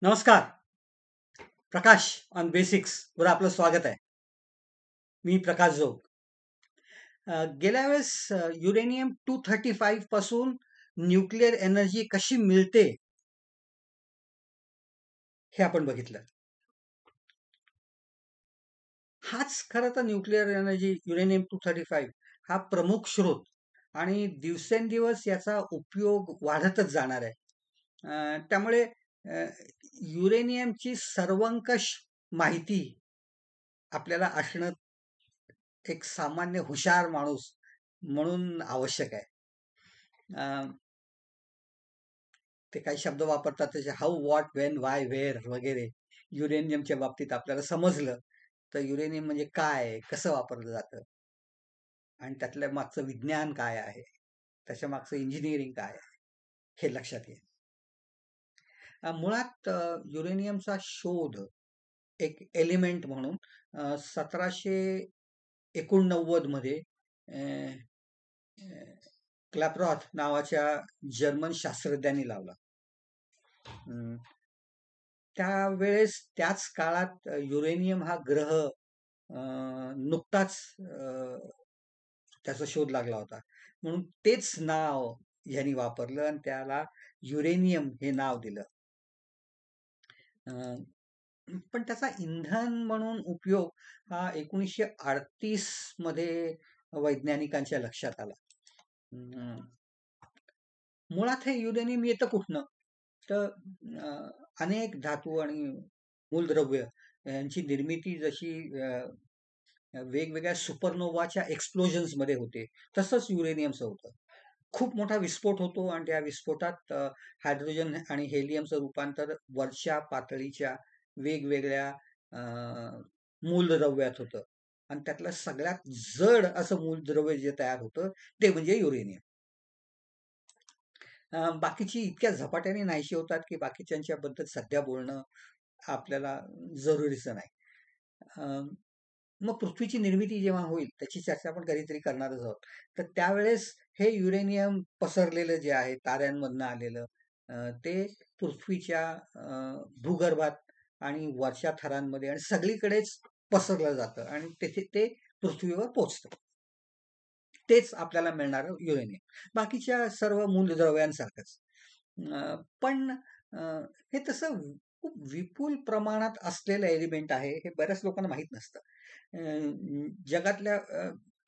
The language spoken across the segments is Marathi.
नमस्कार. प्रकाश ऑन बेसिक्स वर आपलं स्वागत आहे. मी प्रकाश जोग. गेल्या वेळेस युरेनियम 235 पासून न्यूक्लिअर एनर्जी कशी मिळते हे आपण बघितलं. हाच खरं तर न्यूक्लिअर एनर्जी युरेनियम 235 हा प्रमुख स्रोत आणि दिवसेंदिवस याचा उपयोग वाढतच जाणार आहे. त्यामुळे युरेनियमची सर्वंकष माहिती आपल्याला असणं एक सामान्य हुशार माणूस म्हणून आवश्यक आहे. ते काही शब्द वापरतात त्याचे how, what, when, Y, where वगैरे. युरेनियमच्या बाबतीत आपल्याला समजलं तर युरेनियम म्हणजे काय, कसं वापरलं जातं आणि त्यातल्या मागचं विज्ञान काय आहे, त्याच्या मागचं इंजिनिअरिंग काय आहे, हे लक्षात येईल. मुळात युरेनियमचा शोध एक एलिमेंट म्हणून 1789 मध्ये क्लॅप्रॉथ नावाच्या जर्मन शास्त्रज्ञांनी लावला. त्यावेळेस त्याच काळात युरेनियम हा ग्रह नुकताच त्याचा शोध लागला होता, म्हणून तेच नाव यांनी वापरलं आणि त्याला युरेनियम हे नाव दिलं. पण त्याचा इंधन म्हणून उपयोग हा 1938 मध्ये वैज्ञानिकांच्या लक्षात आला. मुळात हे युरेनियम येतं कुठनं, तर अनेक धातू आणि मूलद्रव्य यांची निर्मिती जशी वेगवेगळ्या सुपरनोवाच्या एक्सप्लोजन्स मध्ये होते, तसंच युरेनियमचं होतं. खूप मोठा विस्फोट होतो आणि त्या विस्फोटात हायड्रोजन आणि हेलियमचं रूपांतर वरच्या पातळीच्या वेगवेगळ्या मूलद्रव्यात होतं आणि त्यातलं सगळ्यात जड असं मूलद्रव्य जे तयार होतं ते म्हणजे युरेनियम. बाकीची इतक्या झपाट्याने नाहीशी होतात की बाकीच्यांच्याबद्दल सध्या बोलणं आपल्याला जरुरीचं नाही. मग पृथ्वीची निर्मिती जेव्हा होईल त्याची चर्चा आपण कधीतरी करणारच आहोत. तर त्यावेळेस हे युरेनियम पसरलेलं जे आहे ताऱ्यांमधनं आलेलं, ते पृथ्वीच्या भूगर्भात आणि वरच्या थरांमध्ये आणि सगळीकडेच पसरलं जातं आणि तेथे ते पृथ्वीवर पोचतं. तेच आपल्याला मिळणार युरेनियम, बाकीच्या सर्व मूलद्रव्यांसारखंच. पण हे तसं खूप विपुल प्रमाणात असलेलं एलिमेंट आहे हे बऱ्याच लोकांना माहीत नसतं. जगातल्या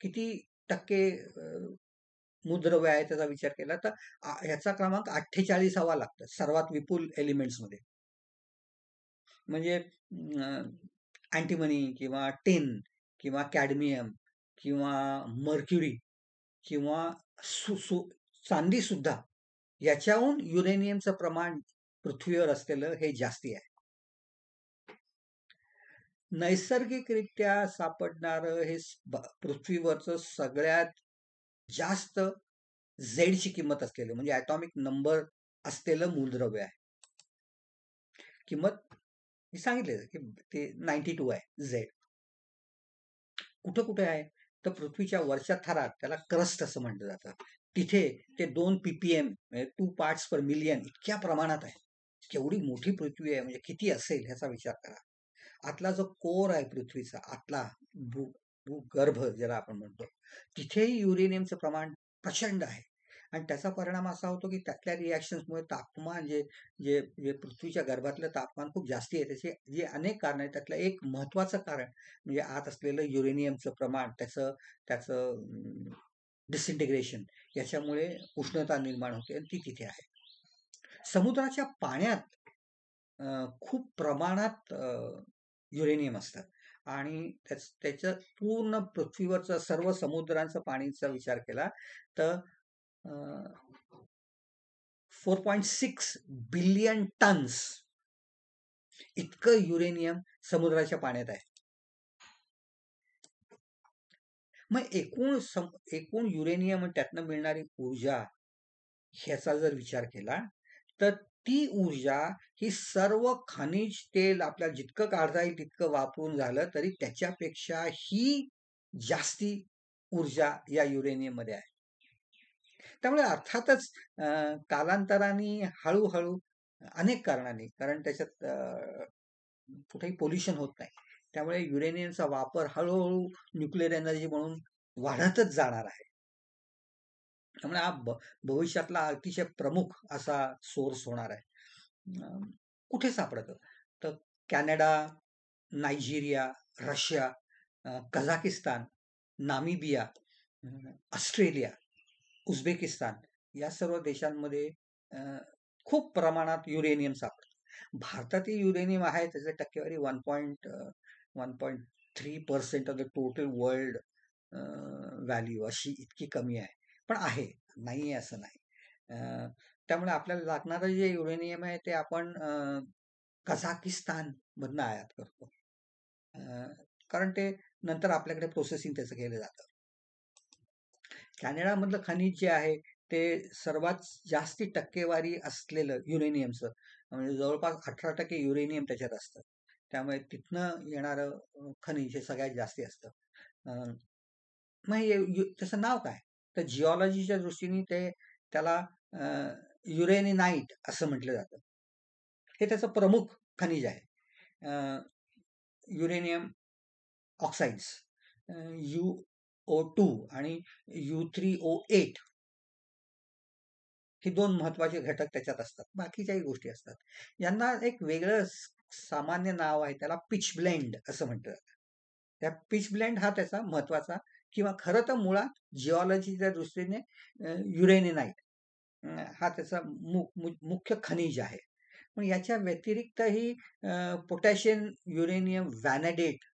किती टक्के मूलद्रव्य आहे त्याचा विचार केला तर ह्याचा क्रमांक 48वा लागतो सर्वात विपुल एलिमेंट्स मध्ये. म्हणजे अँटीमनी किंवा टिन किंवा कॅडमियम किंवा मर्क्युरी किंवा चांदी सुद्धा, याच्याहून युरेनियमचं प्रमाण पृथ्वीवर असलेलं हे जास्ती आहे. नैसर्गिकरित्या सापडणारं हे पृथ्वीवरचं सगळ्यात जास्त झेडची किंमत असलेलं म्हणजे ॲटॉमिक नंबर असलेलं मूलद्रव्य आहे. किंमत मी सांगितले की ते 92 आहे झेड. कुठं कुठे आहे तर पृथ्वीच्या वरच्या थरात, त्याला क्रस्ट असं म्हटलं जातं, तिथे ते 2 ppm म्हणजे 2 पार्ट्स पर मिलियन इतक्या प्रमाणात आहे. केवढी मोठी पृथ्वी आहे, म्हणजे किती असेल ह्याचा विचार करा. आतला जो कोर आहे पृथ्वीचा आतला भूगर्भ ज्याला आपण म्हणतो, तिथेही युरेनियमचं प्रमाण प्रचंड आहे आणि त्याचा परिणाम असा होतो की त्यातल्या रिॲक्शन्समुळे तापमान जे जे जे पृथ्वीच्या गर्भातलं तापमान खूप जास्ती आहे. त्याचे जे अनेक कारण आहेत त्यातलं एक महत्वाचं कारण म्हणजे आत असलेलं युरेनियमचं प्रमाण, त्याचं त्याचं डिसइंटिग्रेशन, याच्यामुळे उष्णता निर्माण होते आणि ती तिथे आहे. समुद्राच्या पाण्यात खूप प्रमाणात युरेनियम असतं आणि त्याचं पूर्ण पृथ्वीवरचं सर्व समुद्रांचं पाणीचा विचार केला तर 4.6 बिलियन टन्स इतकं युरेनियम समुद्राच्या पाण्यात आहे. मग एकूण युरेनियम त्यातनं मिळणारी ऊर्जा ह्याचा जर विचार केला तर ती ऊर्जा ही सर्व खनिज तेल आपल्याला जितकं काढता येईल तितकं वापरून झालं तरी त्याच्यापेक्षा ही जास्ती ऊर्जा या युरेनियम मध्ये आहे. त्यामुळे अर्थातच कालांतराने हळूहळू अनेक कारणांनी. कारण त्याच्यात कुठेही पोल्युशन होत नाही. त्यामुळे युरेनियमचा वापर हळूहळू न्यूक्लिअर एनर्जी म्हणून वाढतच जाणार आहे. त्यामुळे हा भविष्यातला अतिशय प्रमुख असा सोर्स होणार आहे. कुठे सापडतं? तर Canada, Nigeria, Russia, Kazakhstan, Namibia, Australia, Uzbekistan या सर्व देशांमध्ये अ, खूप प्रमाणात युरेनियम सापडतं. भारतातील युरेनियम आहे त्याची टक्केवारी 1.3% of the total world value अशी इतकी कमी आहे. पण आहे, नाही आहे असं नाही. त्यामुळे आपल्याला लागणारं जे युरेनियम आहे ते आपण कझाकिस्तान मधनं आयात करतो. कारण ते नंतर आपल्याकडे प्रोसेसिंग त्याचं केलं जातं. कॅनडामधलं खनिज जे आहे ते सर्वात जास्ती टक्केवारी असलेलं युरेनियमचं, म्हणजे जवळपास 18% युरेनियम त्याच्यात असतं. त्यामुळे तिथनं येणारं खनिज हे सगळ्यात जास्ती असतं. मग त्याचं नाव काय? तर जिओलॉजीच्या दृष्टीने त्याला युरेनिनाइट असं म्हटलं जातं. हे त्याचं प्रमुख खनिज आहे. युरेनियम ऑक्साइड्स, UO2 आणि U3O8 हे 2 महत्वाचे घटक त्याच्यात असतात. बाकीच्याही गोष्टी असतात. यांना एक वेगळं सामान्य नाव आहे, त्याला पिच ब्लेंड असं म्हटलं जातं. त्या पिच ब्लेंड हा त्याचा महत्वाचा किंवा खरं तर मुळात जिओलॉजीच्या दृष्टीने युरेनिनाइट हा त्याचा मुख्य खनिज आहे. पण याच्या व्यतिरिक्तही पोटॅशियम युरेनियम व्हॅनडेट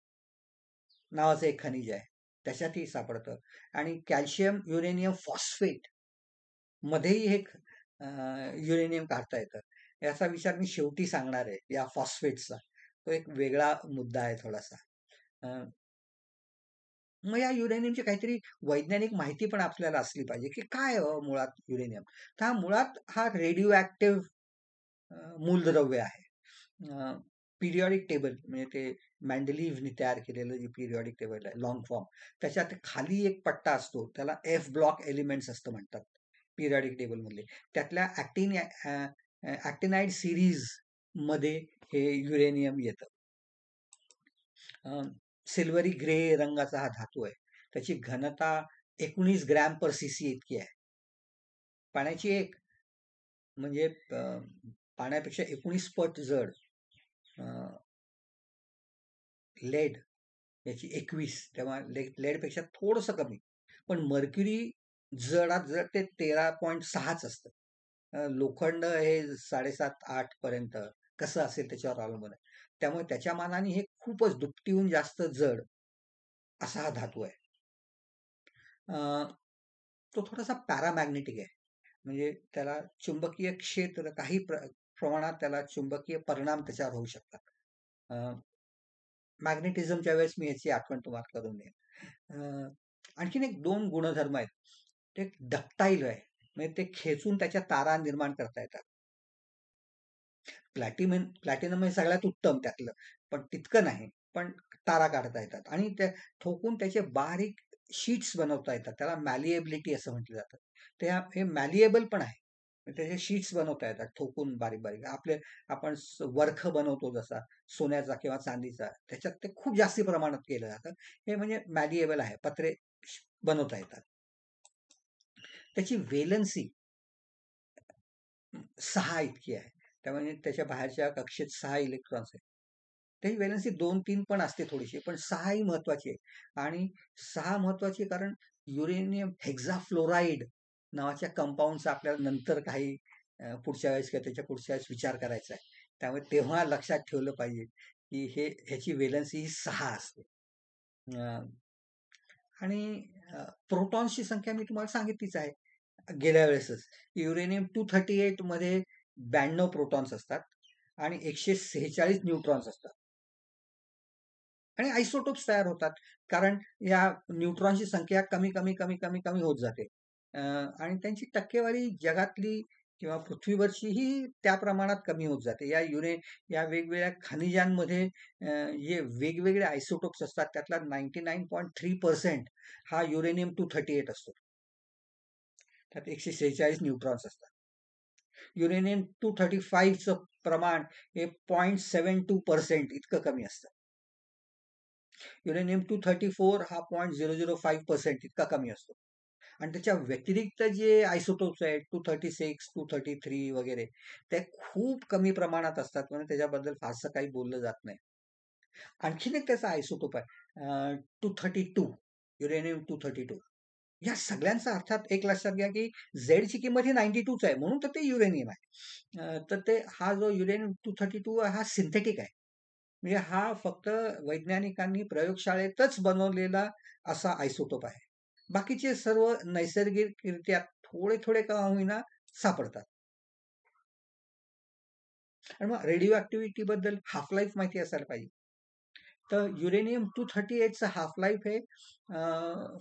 नावाचं एक खनिज आहे, त्याच्यातही सापडतं. आणि कॅल्शियम युरेनियम फॉस्फेट मध्येही हे युरेनियम काढता येतं. याचा विचार मी शेवटी सांगणार आहे, या फॉस्फेटचा. तो एक वेगळा मुद्दा आहे थोडासा. मग या युरेनियमची काहीतरी वैज्ञानिक माहिती पण आपल्याला असली पाहिजे, की काय मुळात युरेनियम. तर हा रेडिओ ऍक्टिव्ह मूलद्रव्य आहे. पिरियॉडिक टेबल म्हणजे ते मॅन्डेलिव्हनी तयार केलेलं जे पिरियॉडिक टेबल आहे लॉंग फॉर्म, त्याच्यात खाली एक पट्टा असतो, त्याला F ब्लॉक एलिमेंट्स असतं म्हणतात पिरियॉडिक टेबल मधले. त्यातल्या ऍक्टिनाइड सिरीज मध्ये हे युरेनियम येतं. सिल्वरी ग्रे रंगाचा हा धातू आहे. त्याची घनता 19 ग्रॅम पर सीसी इतकी आहे. पाण्याची एक म्हणजे पाण्यापेक्षा 19 पट जड. लेड याची 21, तेव्हा लेडपेक्षा थोडंसं कमी. पण मर्क्युरी जडात जड ते 13.6च असतं. लोखंड हे 7.5-8 पर्यंत कसं असेल त्याच्यावर अवलंबून आहे. त्यामुळे त्याच्या मानाने हे खूपच दुपटीहून जास्त जड असा हा धातू आहे. तो थोडासा पॅरामॅग्नेटिक आहे, म्हणजे त्याला चुंबकीय क्षेत्र काही प्रमाणात त्याला चुंबकीय परिणाम त्याच्यावर होऊ शकतात. मॅग्नेटिझमच्या वेळेस मी याची आठवण तुम्हाला करून देईन. आणखीन एक 2 गुणधर्म आहेत. ते डक्टाईल आहे, म्हणजे ते खेचून त्याच्या तारा निर्माण करता येतात. प्लॅटिनम हे सगळ्यात उत्तम त्यातलं, पण तितकं नाही, पण तारा काढता येतात आणि त्या ठोकून त्याचे बारीक शीट्स बनवता येतात. त्याला मॅलिएबिलिटी असं म्हटलं जातं. हे मॅलिएबल पण आहे. त्याचे शीट्स बनवता येतात ठोकून बारीक बारीक. आपण वरख बनवतो जसा सोन्याचा किंवा चांदीचा, त्याच्यात ते खूप जास्ती प्रमाणात केलं जातं. हे म्हणजे मॅलिएबल आहे, पत्रे बनवता येतात. त्याची वेलन्सी 6 इतकी आहे. त्यामुळे त्याच्या बाहेरच्या कक्षेत 6 इलेक्ट्रॉन्स आहेत. त्याची वेलन्सी 2-3 पण असते थोडीशी, पण 6 ही महत्वाची आहे. आणि 6 महत्वाची कारण युरेनियम हेक्झाफ्लोराईड नावाच्या कंपाऊंडचा आपल्याला नंतर काही पुढच्या वेळेस किंवा त्याच्या पुढच्या वेळेस विचार करायचा आहे. त्यामुळे तेव्हा लक्षात ठेवलं पाहिजे की ह्याची वेलन्सी ही 6 असते. आणि प्रोटॉन्सची संख्या मी तुम्हाला सांगितलीच आहे गेल्या वेळेसच. युरेनियम 238 मध्ये 92 प्रोटॉन्स असतात आणि 146 न्यूट्रॉन्स असतात. आणि आयसोटोप्स तयार होतात, कारण या न्यूट्रॉनची संख्या कमी कमी कमी कमी कमी होत जाते. आणि त्यांची टक्केवारी जगातली किंवा पृथ्वीवरची ही त्या प्रमाणात कमी होत जाते. या वेगवेगळ्या खनिजांमध्ये जे वेगवेगळे आयसोटोप्स असतात त्यातला 99.3% हा युरेनियम 238 असतो. त्यात 146 न्यूट्रॉन्स असतात. युरेनियम 235चं प्रमाण हे 0.72% इतकं कमी असतं. युरेनियम 234 हा 0.005% इतका कमी असतो. आणि त्याच्या व्यतिरिक्त जे आयसोटोप्स आहेत 236, 233 वगैरे ते खूप कमी प्रमाणात असतात, म्हणून त्याच्याबद्दल फारसं काही बोललं जात नाही. आणखीन एक त्याचा आयसोटोप आहे 232, युरेनियम 232. या सगळ्यांचा अर्थात एक लक्षात घ्या की झेडची किंमत ही 92च आहे, म्हणून तर ते युरेनियम आहे. तर ते हा जो युरेनियम 232 हा सिंथेटिक आहे. म्हणजे हा फक्त वैज्ञानिकांनी प्रयोगशाळेतच बनवलेला असा आयसोटोप आहे. बाकीचे सर्व नैसर्गिकरित्या थोडे थोडे का होईना सापडतात. आणि मग रेडिओ ऍक्टिव्हिटी बद्दल हाफ लाईफ माहिती असायला पाहिजे. तर युरेनियम 238चं हाफ लाईफ हे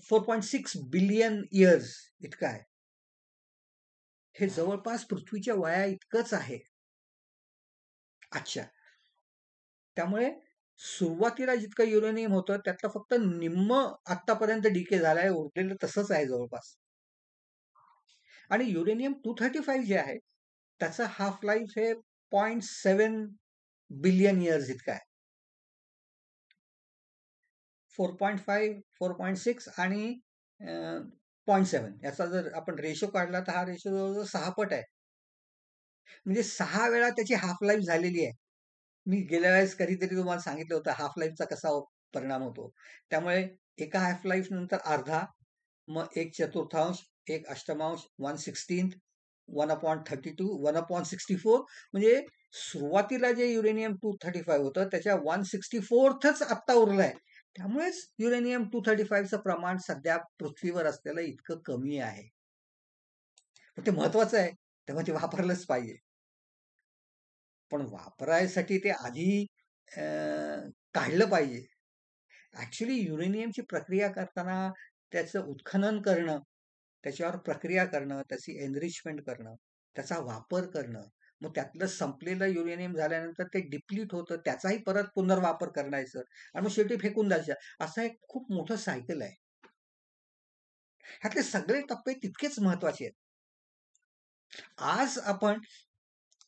4.6 बिलियन इयर्स इतकं आहे. हे जवळपास पृथ्वीच्या वया इतकंच आहे. अच्छा. त्यामुळे सुरुवातीला जितकं युरेनियम होतं त्यातलं फक्त निम्म आतापर्यंत डिके झालंय, उरलेलं तसंच आहे जवळपास. आणि युरेनियम 235 जे आहे त्याचं हाफ लाईफ हे 0.7 बिलियन इयर्स इतकं आहे. 4.5, 4.6 आणि 0.7 याचा जर आपण रेशो काढला तर हा रेशो जवळजवळ 6 पट आहे. म्हणजे 6 वेळा त्याची हाफ लाईफ झालेली आहे. मी गेल्या वेळेस कधीतरी तुम्हाला सांगितलं होतं हाफ लाईफचा कसा परिणाम होतो. त्यामुळे एका हाफ लाईफ नंतर अर्धा, मग एक चतुर्थांश, एक अष्टमांश, 1/16, 1/32, 1/64. म्हणजे सुरुवातीला जे युरेनियम 235 होतं त्याच्या 1/64च आत्ता उरलंय. त्यामुळेच युरेनियम 235चं प्रमाण सध्या पृथ्वीवर असलेलं इतकं कमी आहे. पण ते महत्वाचं आहे, तेव्हा ते वापरलंच पाहिजे. पण वापरायसाठी ते आधी काढलं पाहिजे. ऍक्च्युली युरेनियमची प्रक्रिया करताना त्याचं उत्खनन करणं, त्याच्यावर प्रक्रिया करणं, त्याची एनरिचमेंट करणं, त्याचा वापर करणं, मग त्यातलं संपलेलं युरेनियम झाल्यानंतर ते डिप्लीट होतं, त्याचाही परत पुनर्वापर करायचं आणि मग शेवटी फेकून द्यायचं. असं एक खूप मोठं सायकल आहे. ह्यातले सगळे टप्पे तितकेच महत्वाचे आहेत. आज आपण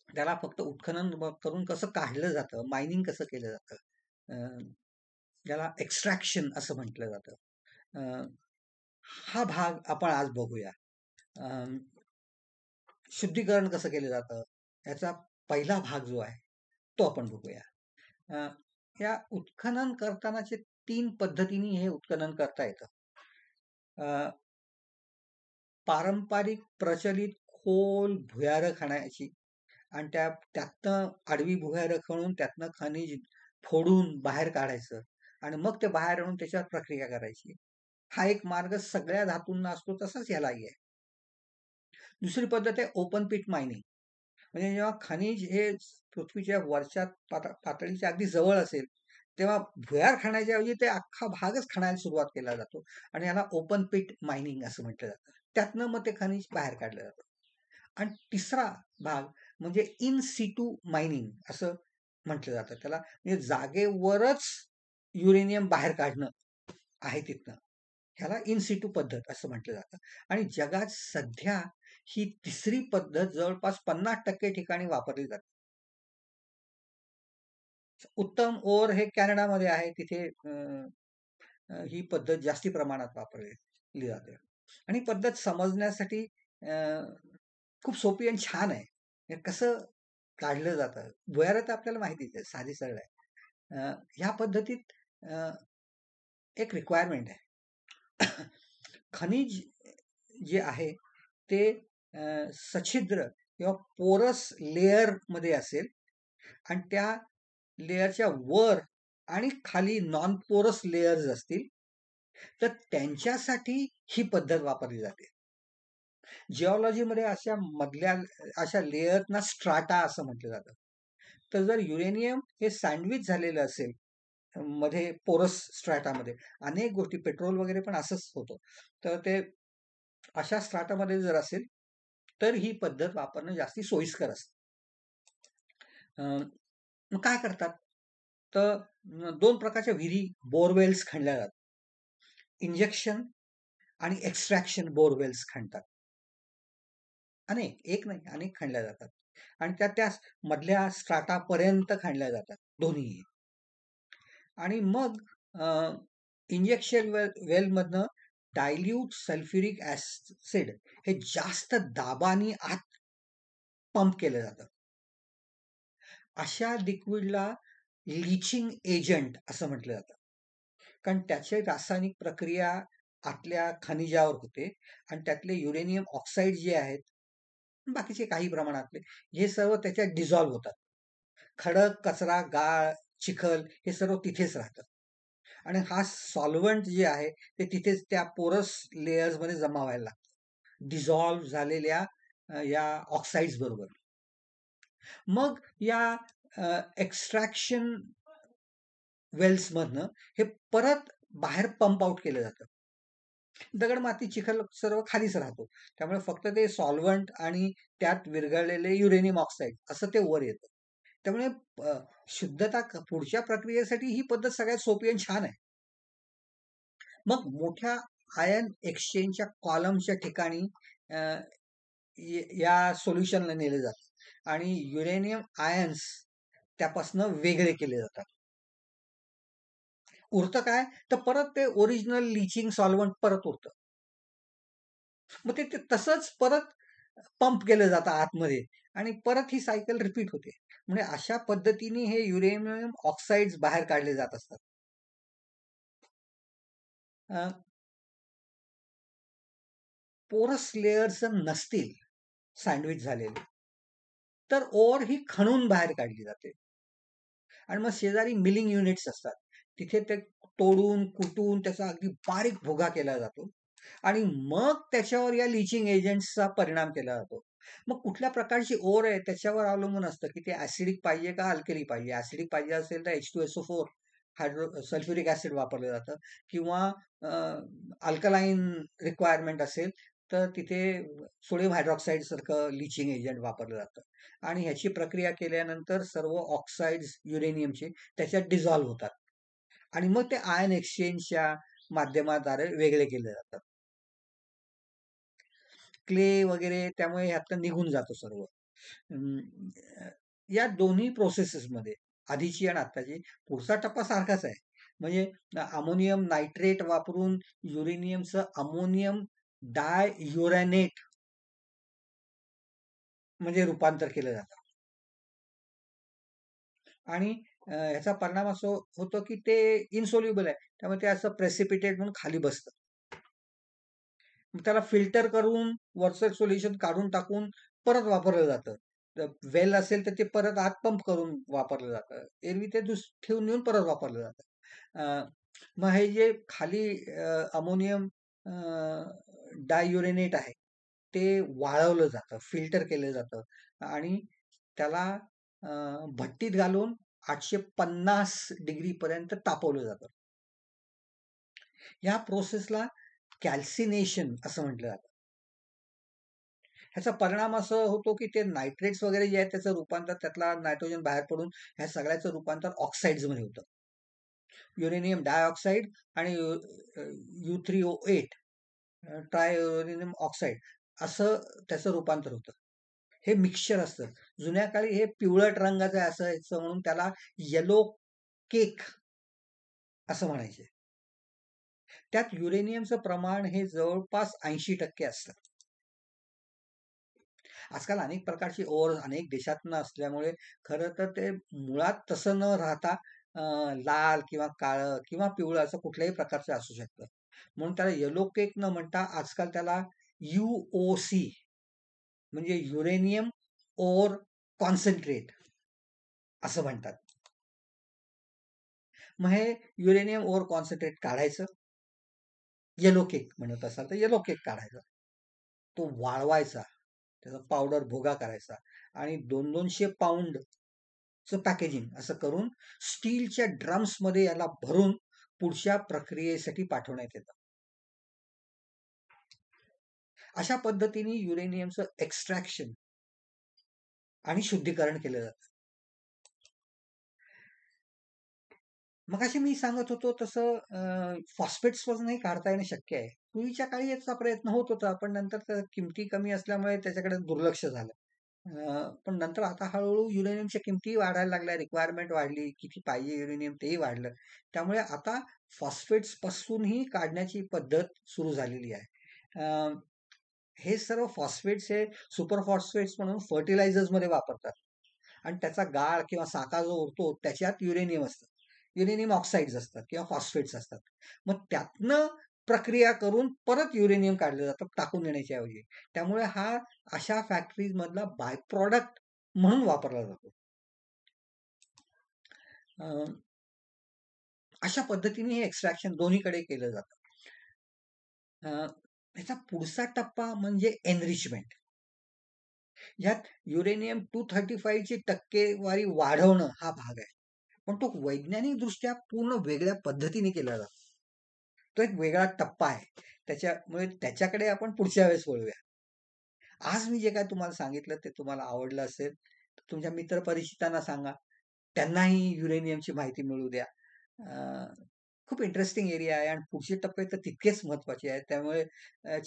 त्याला फक्त उत्खनन करून कसं काढलं जातं, मायनिंग कसं केलं जातं, ज्याला एक्स्ट्रॅक्शन असं म्हटलं जातं, हा भाग आपण आज बघूया. शुद्धीकरण कसं केलं जातं याचा पहिला भाग जो आहे तो आपण बघूया. या उत्खनन करतानाचे 3 पद्धतीने हे उत्खनन करता येतं. पारंपरिक प्रचलित खोल भुयारं खणायची आणि त्यातनं आडवी भुयारं खणून त्यातनं खनिज फोडून बाहेर काढायचं आणि मग ते बाहेर आणून त्याच्यावर प्रक्रिया करायची. हा एक मार्ग सगळ्या धातूंना असतो, तसाच यालाही आहे. दुसरी पद्धत आहे ओपन पिट मायनिंग. म्हणजे जेव्हा खनिज हे पृथ्वीच्या वरच्या पातळीच्या अगदी जवळ असेल तेव्हा भुयार खणायच्या ऐवजी ते अख्खा भागच खणायला सुरुवात केला जातो आणि याला ओपन पिट मायनिंग असं म्हटलं जातं. त्यातनं मग ते खनिज बाहेर काढलं जातं. आणि तिसरा भाग म्हणजे इन सिटू मायनिंग असं म्हटलं जातं त्याला. म्हणजे जागेवरच युरेनियम बाहेर काढणं आहे तिथनं. ह्याला इन सिटू पद्धत असं म्हटलं जातं. आणि जगात सध्या ही तिसरी पद्धत जवळपास 50% ठिकाणी वापरली जाते. उत्तम ओर हे कॅनडामध्ये आहे, तिथे ही पद्धत जास्ती प्रमाणात वापरली जाते. आणि पद्धत समजण्यासाठी खूप सोपी आणि छान आहे. हे कसं काढलं जातं. भुयारं तर आपल्याला माहितीच आहे, साधी सरळ आहे. ह्या पद्धतीत एक रिक्वायरमेंट आहे. खनिज जे आहे ते सछिद्र किंवा पोरस लेअर मध्ये असेल आणि त्या लेअरच्या वर आणि खाली नॉन पोरस लेअर्स असतील तर त्यांच्यासाठी ही पद्धत वापरली जाते. जिओलॉजीमध्ये अशा लेअरना स्ट्राटा असं म्हटलं जातं. तर जर युरेनियम हे सँडविच झालेलं असेल मध्ये पोरस स्ट्रॅटामध्ये, अनेक गोष्टी पेट्रोल वगैरे पण असंच होतं, तर ते अशा स्ट्राटामध्ये जर असेल तर ही पद्धत वापरणं जास्ती सोयीस्कर असतं. मग काय करतात तर 2 प्रकारच्या विहिरी बोरवेल्स खणल्या जातात. इंजेक्शन आणि एक्स्ट्रॅक्शन बोरवेल्स खणतात. एक नाही, अनेक खाणल्या जातात आणि त्या मधल्या स्ट्राटापर्यंत खाणल्या जातात दोन्हीही. आणि मग इंजेक्शन वेलमधनं डायल्यूट सल्फ्युरिक ऍसिड हे जास्त दाबाने आत पंप केलं जातं. अशा लिक्विडला लिचिंग एजंट असं म्हटलं जातं, कारण त्याची रासायनिक प्रक्रिया आतल्या खनिजावर होते आणि त्यातले युरेनियम ऑक्साईड जे आहेत, बाकीचे काही प्रमाणातले, हे सर्व त्याच्यात डिझॉल्व्ह होतात. खडक, कचरा, गाळ, चिखल हे सर्व तिथेच राहतं आणि हा सॉल्व्हंट जे आहे ते तिथेच त्या पोरस लेयर्स मध्ये जमा व्हायला लागतं, डिझॉल्व्ह झालेल्या या ऑक्साईड्स बरोबर. मग या एक्स्ट्रॅक्शन वेल्स मधनं हे परत बाहेर पंप आउट केलं जातं. दगड, माती, चिखल सर्व खालीच राहतो, त्यामुळे फक्त ते सॉल्व्हंट आणि त्यात विरघळलेले युरेनियम ऑक्साईड असं ते वर येतं. त्यामुळे शुद्धता पुढच्या प्रक्रियेसाठी ही पद्धत सगळ्यात सोपी आणि छान आहे. मग मोठ्या आयन एक्सचेंजच्या कॉलमच्या ठिकाणी या सोल्युशनला नेले जातात आणि युरेनियम आयन्स त्यापासून वेगळे केले जातात. उरतं काय, तर परत ते ओरिजिनल लिचिंग सॉल्व्हंट परत उरतं. मग ते तसंच परत पंप केलं जातं आतमध्ये आणि परत ही सायकल रिपीट होते. म्हणजे अशा पद्धतीने हे युरेनियम ऑक्साईड्स बाहेर काढले जात असतात. पोरस लेयर्स नसतील सँडविच झालेले, तर ओर ही खणून बाहेर काढली जाते आणि मग शेजारी मिलिंग युनिट्स असतात, तिथे ते तोडून कुटून त्याचा अगदी बारीक भुगा केला जातो आणि मग त्याच्यावर या लिचिंग एजंट्सचा परिणाम केला जातो. मग कुठल्या प्रकारची ओर आहे त्याच्यावर अवलंबून असतं की ते ऍसिडिक पाहिजे का अल्कली पाहिजे. ऍसिडिक पाहिजे असेल तर H2SO4 सल्फ्युरिक ऍसिड वापरलं जातं, किंवा अल्कलाईन रिक्वायरमेंट असेल तर तिथे सोडियम हायड्रॉक्साईड सारखं लिचिंग एजंट वापरलं जातं आणि ह्याची प्रक्रिया केल्यानंतर सर्व ऑक्साईड्स युरेनियमचे त्याच्यात डिझॉल्व्ह होतात आणि मग ते आयन एक्सचेंजच्या माध्यमाद्वारे वेगळे केले जातात. क्ले वगैरे त्यामुळे ह्यातनं निघून जातो सर्व. या दोन्ही प्रोसेसेसमध्ये, आधीची आणि आत्ताची, पुढचा टप्पा सारखाच आहे. म्हणजे अमोनियम नायट्रेट वापरून युरेनियमचं अमोनियम डाययुरॅनेट म्हणजे रूपांतर केलं जातं आणि ह्याचा परिणाम असं होतो की ते इनसोल्युबल आहे, त्यामुळे ते असं प्रेसिपिटेट म्हणून खाली बसतं. त्याला फिल्टर करून वरचं सोल्युशन काढून टाकून परत वापरलं जातं. वेल असेल तर ते परत आत पंप करून वापरलं जातं. एरवी ते ठेवून नेऊन परत वापरलं जातं. मग हे जे खाली अमोनियम डाययुरेनेट आहे ते वाळवलं जातं, फिल्टर केलं जातं आणि त्याला भट्टीत घालून 850 डिग्री पर्यंत तापवलं जातं. या प्रोसेसला कॅल्सिनेशन असं म्हटलं जातं. ह्याचा परिणाम असं होतो की ते नायट्रेट्स वगैरे जे आहेत त्याचं रूपांतर, त्यातला नायट्रोजन बाहेर पडून ह्या सगळ्याचं रूपांतर ऑक्साईड्स मध्ये होतं. युरेनियम डायऑक्साईड आणि U3O8 ट्राययुरेनियम ऑक्साईड असं त्याचं रूपांतर होतं. हे मिक्सचर असतं. जुन्या काळी हे पिवळट रंगाचं असायचं म्हणून त्याला येलो केक असं म्हणायचे. त्यात युरेनियमचं प्रमाण हे जवळपास 80% असतं. आजकाल अनेक प्रकारची ओर अनेक देशातनं असल्यामुळे खरं तर ते मुळात तसं न राहता लाल किंवा काळं किंवा पिवळं असं कुठल्याही प्रकारचं असू शकतं. म्हणून त्याला येलो केक न म्हणता आजकाल त्याला UOC म्हणजे युरेनियम ओर कॉन्सन्ट्रेट असं म्हणतात. मग हे युरेनियम ओर कॉन्सन्ट्रेट काढायचं, येलो केक म्हणत असाल तर येलो केक काढायचा, तो वाळवायचा, त्याचा पावडर भुगा करायचा आणि 200-200 पाऊंडचं पॅकेजिंग असं करून स्टीलच्या ड्रम्स मध्ये याला भरून पुढच्या प्रक्रियेसाठी पाठवण्यात येतं. अशा पद्धतीने युरेनियमचं एक्स्ट्रॅक्शन आणि शुद्धीकरण केलं जातं. मग अशी मी सांगत होतो तसं फॉस्फेट्स पासूनही काढता येणं शक्य आहे. पूर्वीच्या काळी याचा प्रयत्न होत होता, पण नंतर त्या किमती कमी असल्यामुळे त्याच्याकडे दुर्लक्ष झालं. पण नंतर आता हळू-हळू युरेनियमच्या किमतीही वाढायला लागल्या, रिक्वायरमेंट वाढली, किती पाहिजे युरेनियम तेही वाढलं. त्यामुळे आता फॉस्फेट्स पासूनही काढण्याची पद्धत सुरू झालेली आहे. हे सर्व फॉस्फेट्स हे सुपर फॉस्फेट्स म्हणून फर्टिलायझर्समध्ये वापरतात आणि त्याचा गाळ किंवा साका जो उरतो त्याच्यात युरेनियम असतं. युरेनियम ऑक्साईड्स असतात किंवा फॉस्फेट्स असतात. मग त्यातनं प्रक्रिया करून परत युरेनियम काढलं जातं टाकून देण्याच्या ऐवजी. त्यामुळे हा अशा फॅक्टरीज मधला बाय प्रॉडक्ट म्हणून वापरला जातो. अशा पद्धतीने हे एक्स्ट्रॅक्शन दोन्हीकडे केलं जातं. ह्याचा पुढचा टप्पा म्हणजे एनरिचमेंट. यात युरेनियम 235 ची टक्केवारी वाढवणं हा भाग आहे. पण तो वैज्ञानिक दृष्ट्या पूर्ण वेगळ्या पद्धतीने केला जातो. तो एक वेगळा टप्पा आहे. त्याच्यामुळे त्याच्याकडे आपण पुढच्या वेळेस वळूया. आज मी जे काय तुम्हाला सांगितलं ते तुम्हाला आवडलं असेल, तर तुमच्या मित्र-परिचितांना सांगा. त्यांनाही युरेनियमची माहिती मिळू द्या. खूप इंटरेस्टिंग एरिया आहे आणि पुढचे टप्पे तर तितकेच महत्त्वाचे आहेत. त्यामुळे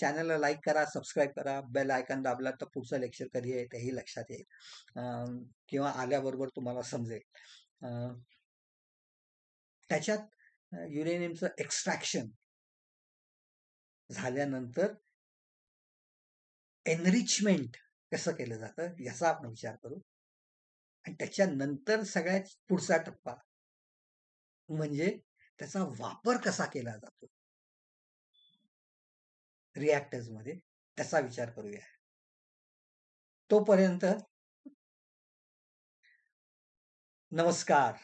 चॅनलला लाईक करा, सबस्क्राईब करा, बेल आयकॉन दाबला तर पुढचं लेक्चर कधी आहे तेही लक्षात येईल. किंवा आल्याबरोबर तुम्हाला समजेल. त्याच्यात युरेनियमचं एक्स्ट्रॅक्शन झाल्यानंतर एनरिचमेंट कसं केलं जातं याचा आपण विचार करू. आणि त्याच्यानंतर सगळ्यात पुढचा टप्पा म्हणजे त्याचा वापर कसा केला जातो रिॲक्टर्समध्ये त्याचा विचार करूया. तोपर्यंत नमस्कार.